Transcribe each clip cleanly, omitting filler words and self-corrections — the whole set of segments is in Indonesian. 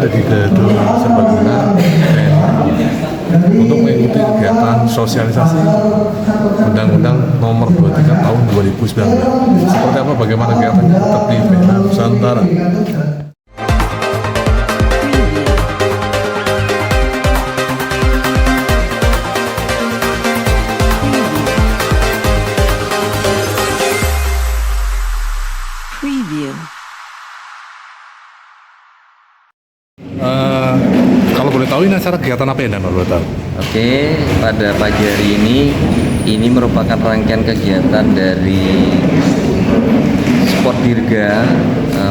di gedung Serbaguna untuk mengikuti kegiatan sosialisasi Undang-Undang Nomor 23 Tahun 2019. Seperti apa bagaimana kegiatannya tetap di PH Nusantara. Preview. Kalau boleh tahu ini acara kegiatan apa ya, boleh tahu? Oke, pada pagi hari ini merupakan rangkaian kegiatan dari Sportdirga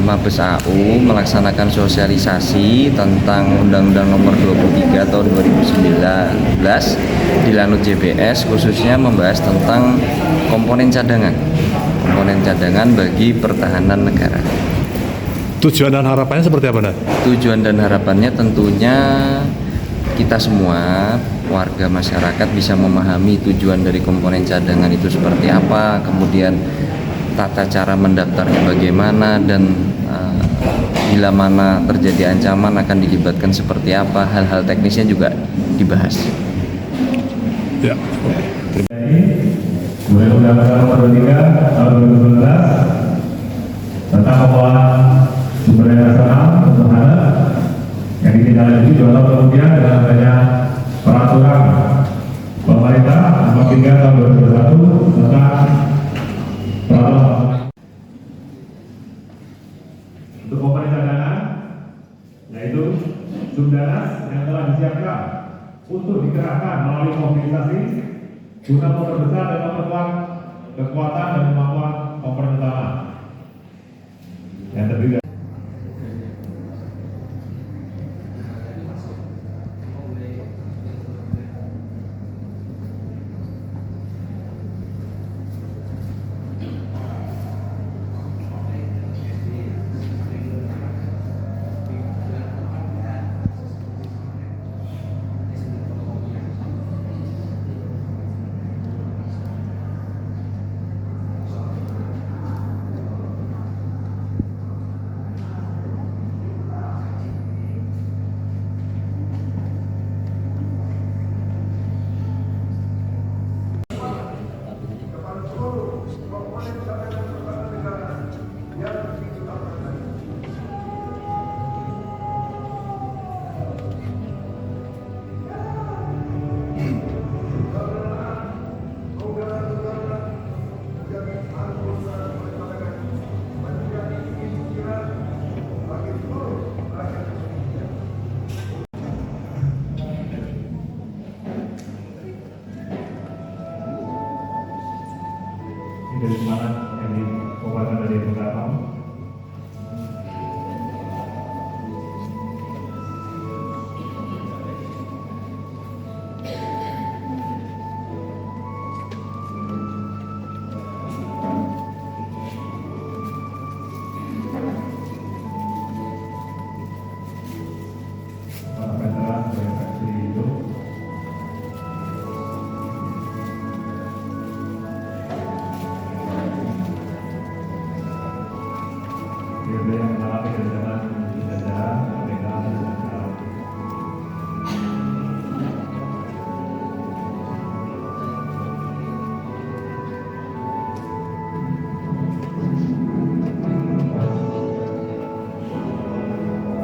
Mabes AU melaksanakan sosialisasi tentang Undang-Undang Nomor 23 Tahun 2019 di Lanut JBS, khususnya membahas tentang komponen cadangan bagi pertahanan negara. Tujuan dan harapannya seperti apa, Nak? Tujuan dan harapannya tentunya kita semua warga masyarakat bisa memahami tujuan dari komponen cadangan itu seperti apa, kemudian tata cara mendaftarnya bagaimana, dan bila mana terjadi ancaman akan dilibatkan seperti apa, hal-hal teknisnya juga dibahas. Ya. Undang-Undang Nomor 23 Tahun 2019 tentang pengelolaan sumber daya nasional pertahanan yang ditindaklanjuti 2 tahun kemudian dengan adanya peraturan pemerintah Nomor 3 Tahun 2021 tentang peraturan untuk komponen cadangan, yaitu Sumdanas yang telah disiapkan untuk dikerahkan melalui mobilisasi guna memperbesar dan memperkuat kekuatan dan kemampuan komponen utama yang terdiri dari semangat yang dikobarkan dari beberapa. Yang mengalami kegiatan di jajaran mereka dan sekarang.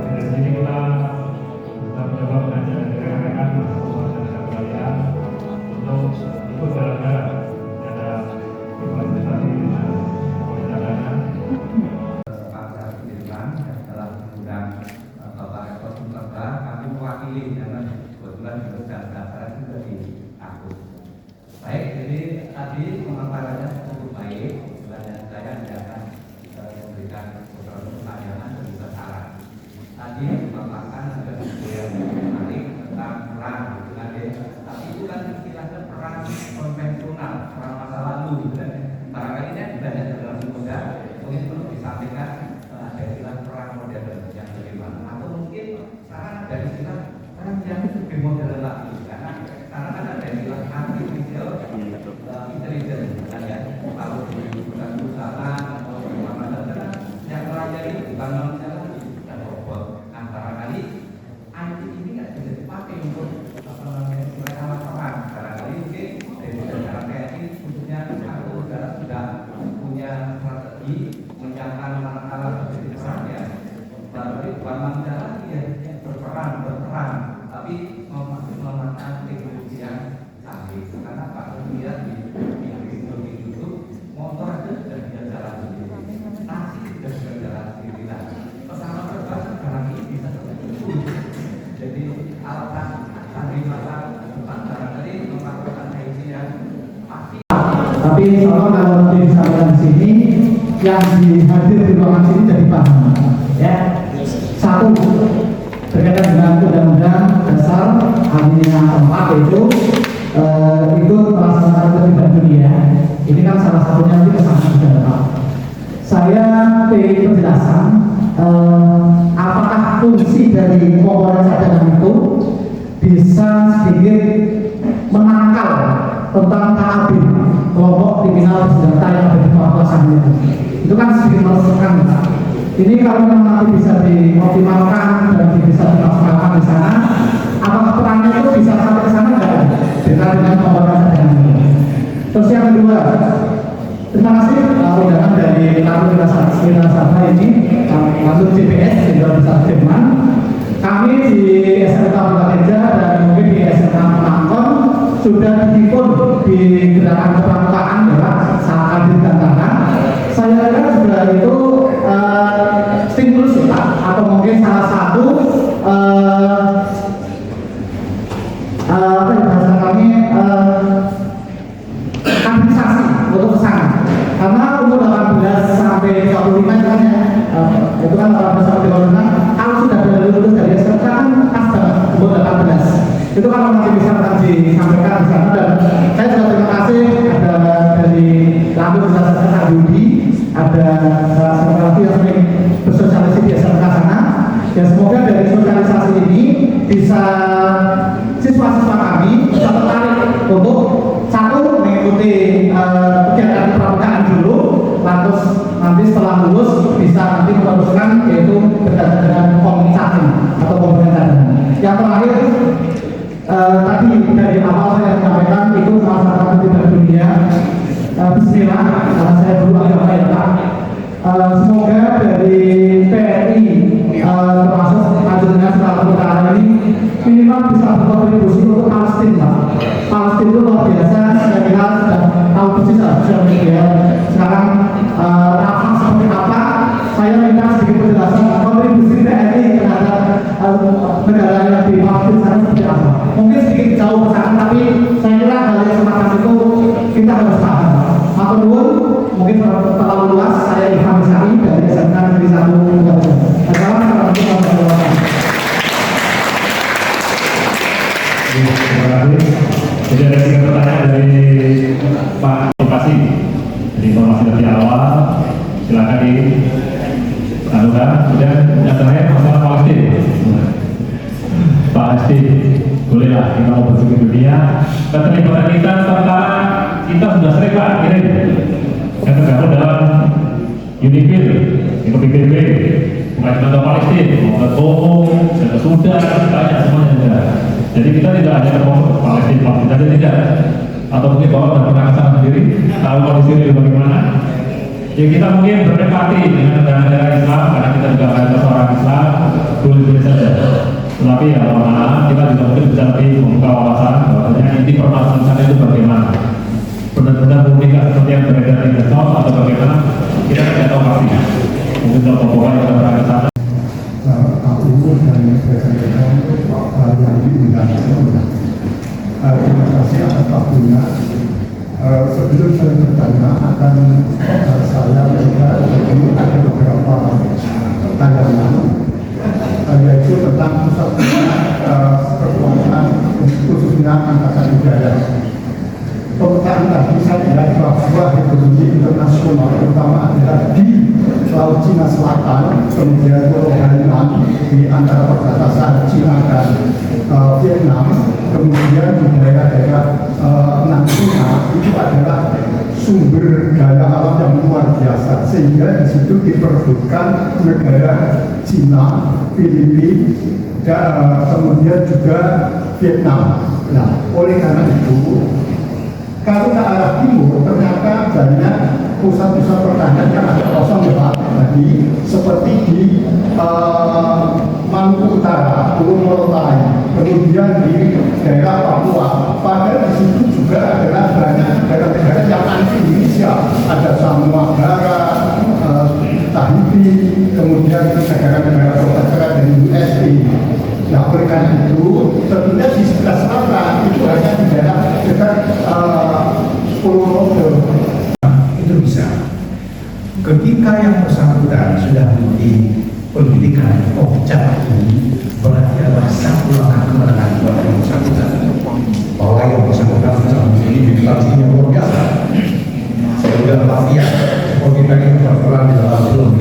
Dari sini kita mencoba mengajak rekan-rekan masyarakat kalian untuk ikut jalan-jalan ada fasilitasi dengan cadangan. alat besar ya, berarti bukan manusia lagi yang berperan, tapi memanfaatkan teknologi yang canggih. Karena Pak lihat di itu motor aja sudah bisa jalan sendiri, taksi sudah bisa jalan sendiri. Nah, pesawat terbang sekarang ini bisa seperti itu. Jadi alasan tadi masa barangkali memerlukan IT yang pasti. Tapi insya Allah kalau nanti disampaikan di sini, yang hadir di ruangan sini jadi paham. Ya, satu berkaitan dengan undang-undang dasar alinea 4 itu melaksanakan Tertib Dunia. Ini kan salah satunya nanti pesan juga. Saya ingin penjelasan apakah fungsi dari komponen cadangan itu bisa sedikit menangkal tentang KAB, kelompok kriminal bersenjata yang ada di Papua saat ini. Itu kan sedikit meresahkan. Ini kalau memang nanti bisa dioptimalkan dan bisa dimaksimalkan di sana, apakah perannya itu bisa sampai ke sana enggak? Dengan komponen cadangan ini. Terus yang kedua, terima kasih undangan dari Lalu Wirasabha ini, Lalu CPS Jenderal Besar Jerman. Kami di SMK Bulakeja dan mungkin di SMK Penangkon sudah diikut di gerakan kepramukaan ya, saat hadir dan tangan. Saya kira juga itu stimulus ya, atau mungkin salah satu bahasa kami kaderisasi untuk kesana. Karena umur 18 sampai 25 kan ya, itu kan 18 sampai 25, kalau sudah lulus dari SMK kan pas banget umur 18. Itu kalau nanti bisa disampaikan di sana. Dan saya juga terima kasih ada dari Lalu Wirasabha Yudi, ada salah lagi yang sering bersosialisasi di SMK sana. Ya semoga dari sosialisasi ini bisa siswa-siswa kami bisa tertarik untuk satu mengikuti kegiatan pramukaan dulu, lantas nanti setelah lulus bisa nanti meneruskan yaitu berkaitan dengan komunikasi atau pemerintahan. Yang terakhir tadi dari awal saya sampaikan itu masyarakat Tertib Dunia. Bismillah, karena saya dulu agak baik Pak. Semoga dari PRI termasuk ajudan Sumatera Utara ini minimal bisa berkontribusi untuk Palestina. Palestina itu luar biasa, saya kira sudah tahu persis sosial media sekarang Rafah seperti apa. Saya minta sedikit penjelasan kontribusi TNI terhadap negara yang di Palestina sana seperti apa. Mungkin sedikit jauh ke sana, tapi saya kira hal yang semacam itu kita harus paham. Matur nuwun, mungkin terlalu luas. Saya Ilham Sari dari SMK Negeri 1 Bulakeja. Assalamualaikum warahmatullahi wabarakatuh. Terima kasih. Jadi ada 3 pertanyaan dari Pak Lokasi. Jadi informasi dari awal, silakan di anukan. Kemudian yang terakhir masalah Palestina. Pak Asti, bolehlah kita mau bersuku dunia. Keterlibatan kita tentara kita sudah sering Pak kirim yang tergabung dalam UNIFIL, itu PBB, bukan cuma Palestina, mau ke Kongo, ke Sudan, banyak semuanya juga. Jadi kita tidak hanya terfokus Palestina saja tidak, atau mungkin bahwa sudah pernah kesana sendiri, tahu kondisi ini bagaimana. Ya kita mungkin berempati dengan negara Islam karena kita juga ada seorang Islam, boleh-boleh saja. Tetapi ya maaf kita juga mungkin bisa lebih membuka wawasan bahwasanya inti permasalahan sana itu bagaimana. Benar-benar murni seperti yang beredar di medsos atau bagaimana kita tidak tahu pastinya. Mungkin kalau pokoknya kita berada di sana. Pak Umur dan Presiden yang diundang. Terima kasih atas waktunya. Sebelum saya bertanya akan saya juga ada beberapa tayangan, yaitu tentang pusat kekuatan khususnya Angkatan Udara. Pemetaan tadi saya lihat bahwa ekonomi internasional terutama adalah di Laut Cina Selatan, kemudian Pulau Hainan di antara perbatasan Cina dan Vietnam, kemudian di daerah-daerah Natuna itu adalah sumber daya alam yang luar biasa, sehingga di situ diperebutkan negara Cina, Filipina, dan kemudian juga Vietnam. Nah, oleh karena itu kalau ke arah timur ternyata banyak pusat-pusat pertanian yang ada kosong ya Pak. Tadi seperti di Maluku Utara, Pulau Morotai, kemudian di daerah Papua. Padahal di situ juga adalah banyak negara-negara yang anti Indonesia. Ada Samoa Barat, Tahiti, kemudian negara-negara protektorat dari USA. Nah, oleh karena itu, tentunya di sebelah selatan itu hanya di daerah dekat Pulau Rondo. Itu bisa. Ketika yang bersangkutan sudah memiliki pendidikan objek ini, berarti adalah satu langkah kemenangan buat yang bersangkutan. Bahwa yang bersangkutan sudah memiliki instansi yang luar biasa. Sudah latihan, seperti tadi persoalan di dalam film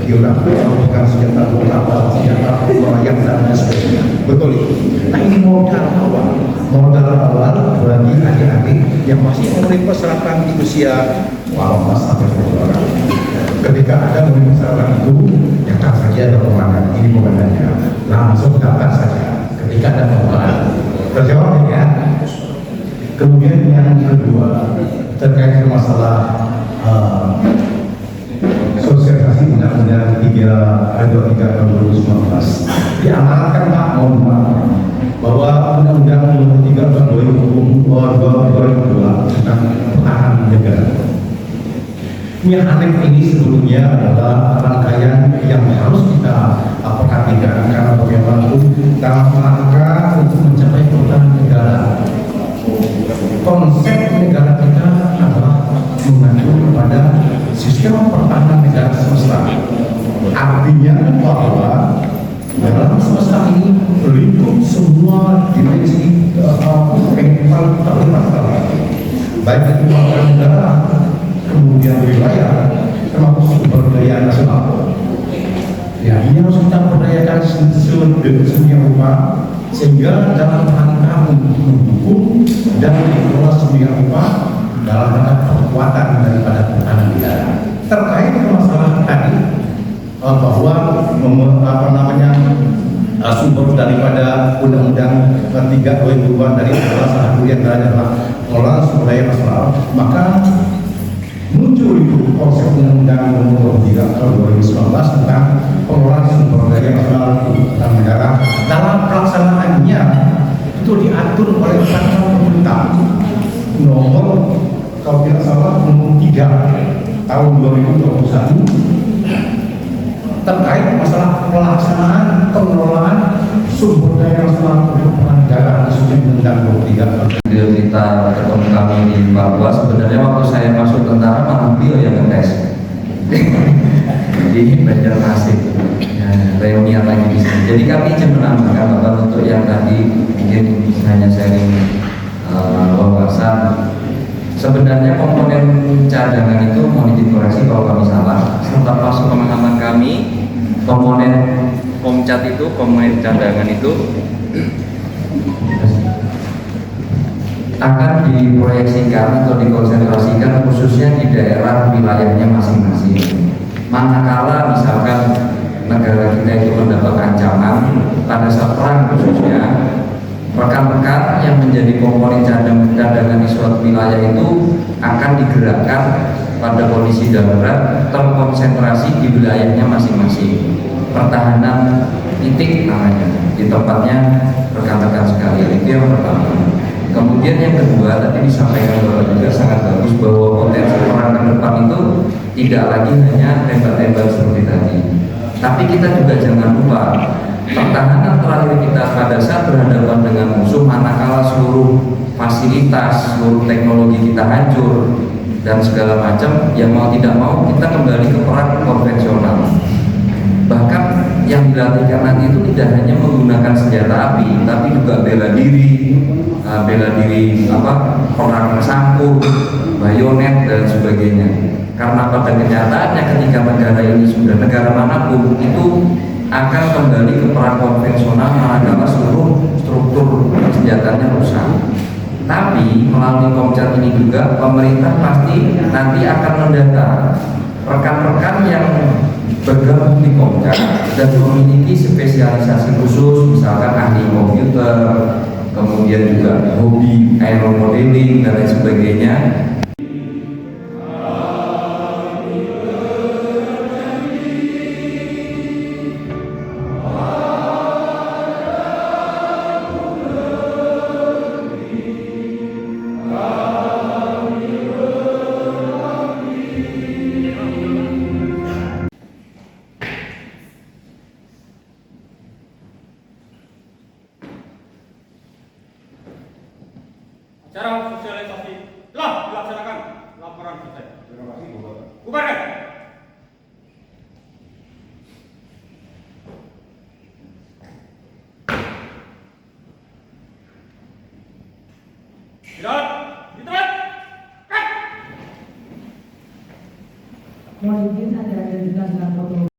geografi, bukan senjata bola, senjata melayang dan lain sebagainya. Betul itu. Nah ini modal awal. Modal awal bagi adik-adik yang masih memenuhi persyaratan di usia walau sampai 10 orang. Ketika ada memenuhi persyaratan itu, ya kan saja ada pemakan ini pemakannya langsung daftar saja. Ketika ada pemakan, terjawab ya. Kemudian yang kedua terkait dengan masalah sosialisasi undang-undang 3 tahun 2019 diamanatkan Pak mohon bahwa undang-undang 23 tahun 2002 tentang pertahanan negara. Yang aneh ini sebelumnya adalah rangkaian yang harus kita perhatikan karena bagaimanapun dalam rangka untuk mencapai pertahanan negara. Konsep negara kita adalah mengacu kepada sistem pertahanan negara semesta. Artinya bahwa dalam semesta ini melingkup semua dimensi kehidupan terlibat baik itu pertahanan negara, kemudian wilayah, termasuk sumber daya nasional. Ya, ini harus kita berdayakan sedemikian rupa sehingga dalam rangka untuk mendukung dan dikelola sedemikian rupa dalam rangka kekuatan daripada pertahanan negara. Terkait masalah tadi bahwa sumber daripada Undang-Undang 3 2002 dari salah satu yang adalah pengelolaan sumber daya nasional, maka muncul itu konsep Undang-Undang Nomor 3 Tahun 2019 tentang pengelolaan sumber daya nasional dan negara. Dalam pelaksanaannya itu diatur oleh peraturan pemerintah nomor kalau tidak salah nomor 3 tahun 2021 terkait masalah pelaksanaan pengelolaan sumber daya nasional untuk negara khususnya Undang-Undang 23. Kita ketemu kami di Papua, sebenarnya waktu saya masuk tentara malah beliau yang ngetes di Banjarmasin reunian lagi di sini. Jadi kami izin menambahkan Bapak untuk yang tadi mungkin hanya sharing wawasan. Sebenarnya komponen cadangan itu mohon dikoreksi kalau kami salah. Serta masuk pemahaman kami, komponen komcat itu, komponen cadangan itu akan diproyeksikan atau dikonsentrasikan khususnya di daerah wilayahnya masing-masing. Manakala misalkan negara kita itu mendapat ancaman pada saat perang khususnya, rekan-rekan yang menjadi komponen cadangan di suatu wilayah itu akan digerakkan pada kondisi darurat terkonsentrasi di wilayahnya masing-masing. Pertahanan titik namanya di tempatnya rekan-rekan sekalian, itu yang pertama. Kemudian yang kedua tadi disampaikan Bapak juga sangat bagus bahwa potensi perang ke depan itu tidak lagi hanya tembak-tembak seperti tadi, tapi kita juga jangan lupa pertahanan terakhir kita pada saat berhadapan dengan musuh manakala seluruh fasilitas, seluruh teknologi kita hancur dan segala macam, yang mau tidak mau kita kembali ke perang konvensional. Bahkan yang dilatihkan nanti itu tidak hanya menggunakan senjata api, tapi juga bela diri perang sangkur, bayonet dan sebagainya. Karena pada kenyataannya ketika negara ini sudah negara manapun itu akan kembali ke perang konvensional manakala seluruh struktur senjatanya rusak. Tapi melalui Komcat ini juga pemerintah pasti nanti akan mendata rekan-rekan yang bergabung di Komcat dan memiliki spesialisasi khusus, misalkan ahli komputer, kemudian juga hobi aeromodeling dan lain sebagainya. ini ada juga dengan foto